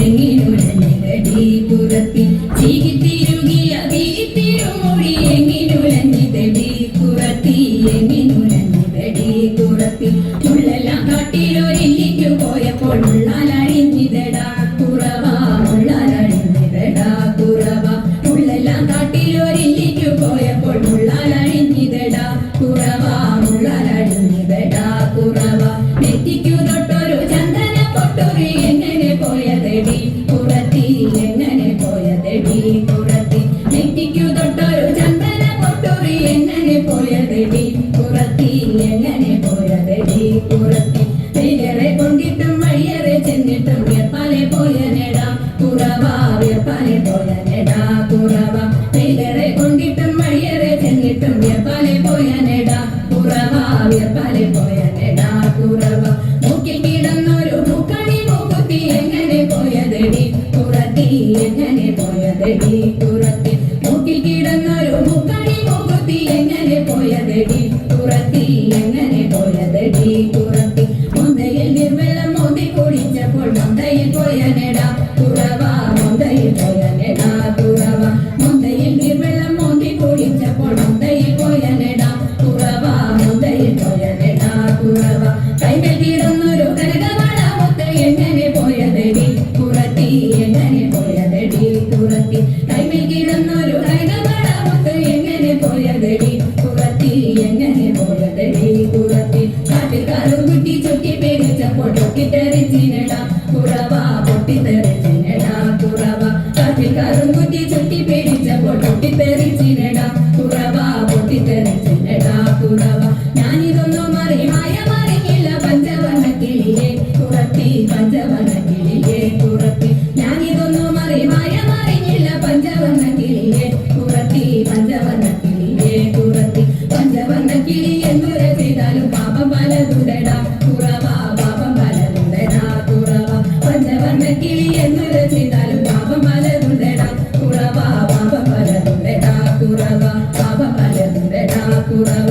എങ്ങിനുലഞ്ഞിതടി കുറത്തി ചീകിത്തിരുകിയ വീത്തിരുമൊഴി എങ്ങിനുലഞ്ഞിതടി കുറത്തി എങ്ങിനുലഞ്ഞിതടി കുറത്തി മുള്ളെല്ലാം കാട്ടിലൊരില്ലിക്കു പോയപ്പോൾ മുള്ളാലഴിഞ്ഞിതടാ കുറവ മുള്ളാലഴിഞ്ഞിതടാ കുറവ മുള്ളെല്ലാം കാട്ടിലൊരില്ലിക്കു പോയപ്പോൾ മുള്ളാലഴിഞ്ഞിതടാ കുറവ മുള്ളാലഴിഞ്ഞിതടാ കുറവ നെറ്റിക്കു തൊട്ടൊരു ചന്ദന പൊട്ടൊരു എങ്ങനെ പോയതെടി കുറത്തി എങ്ങനെ പോയതെടി കുറത്തി നെറ്റിക്കു തൊട്ടൊരു ചന്ദന പൊട്ടൊരു എങ്ങനെ പോയതെടി കുറത്തി എങ്ങനെ പോയതെടി കുറത്തി വേറെ കൊണ്ടിട്ടും വഴിയേറെ ചെന്നിട്ടും വിയർപ്പാലെ പോയനെടാ കുറവ വിയർപ്പാലെ പോയനെടാ കുറവ വേറെ കൊണ്ടിട്ടും വഴിയേറെ ചെന്നിട്ടും വിയർപ്പാലെ പോയനെടാ കുറവ വിയർപ്പാലെ പോയനെടാ കുറവ മൂക്കിൽ കിടന്നൊരു മൂക്കണി മൂക്കുത്തി എങ്ങനെ പോയതെടി കുറത്തി എങ്ങനെ പോയതെടി കുറത്തി മൂക്കിൽ കിടന്നൊരു മൂക്കണി മൂക്കുത്തി എങ്ങനെ പോയതെടി കുറത്തി എങ്ങനെ പോയതെടി കുറത്തി മൊന്തയിൽ നിർവെള്ളം മോന്തി കുടിച്ചപ്പോൾ മൊന്തയിൽ പോയനെടാ കുറവ മൊന്തയിൽ പോയനെടാ കുറവ മൊന്തയിൽ നിർവെള്ളം മോന്തി കുടിച്ചപ്പോൾ മൊന്തയിൽ പോയനെടാ കുറവ മൊന്തയിൽ പോയനെടാ കുറവ കൈമേൽ കിടന്നൊരു കനകവള മുത്ത് എങ്ങനെ പോയതെടി കുറത്തി എങ്ങനെ പോയതെടി കുറത്തി കൈമേൽ കിടന്നൊരു കനകവള മുത്ത് എങ്ങനെ പോയതെടി കുറത്തി എങ്ങനെ പോയതെടി കുറത്തി കാട്ടിൽ കാറും കുട്ടി ചുറ്റി പേടിച്ചപ്പോൾ പൊട്ടിത്തെറിച്ചിനെടാ കുറവ പൊട്ടിത്തെറിച്ചിനെടാ കുറവ കാട്ടിൽ കാറും കുട്ടി ചുറ്റി പേടിച്ചപ്പോൾ പൊട്ടിത്തെറിച്ചിനെടാ കുറവ പൊട്ടിത്തെറിച്ചിനെടാ കുറവ ഞാനിതൊന്നും മറിയില്ല പഞ്ചവർണ്ണ കിളിയെ കുറത്തി പഞ്ചവർണ്ണ കിളിയെ കുറത്തി ഞാനിതൊന്നും മറിയില്ല പഞ്ചവർണ്ണ കിളിയെ കുറത്തി പഞ്ചവർണ്ണ കിളിയെ കുറത്തി പഞ്ചവർണ്ണ കിളി എന്തുര ചെയ്താലും പാപം പലതുണ്ടടാ കുറവ പാപം പലതുണ്ടടാ കുറവ പഞ്ചവർണ്ണ കിളി എന്തുര ചെയ്താലും പാപം പലതുണ്ടടാ കുറവ പാപം പലതുണ്ടടാ കുറവ പാപം പലതുണ്ടടാ കുറവ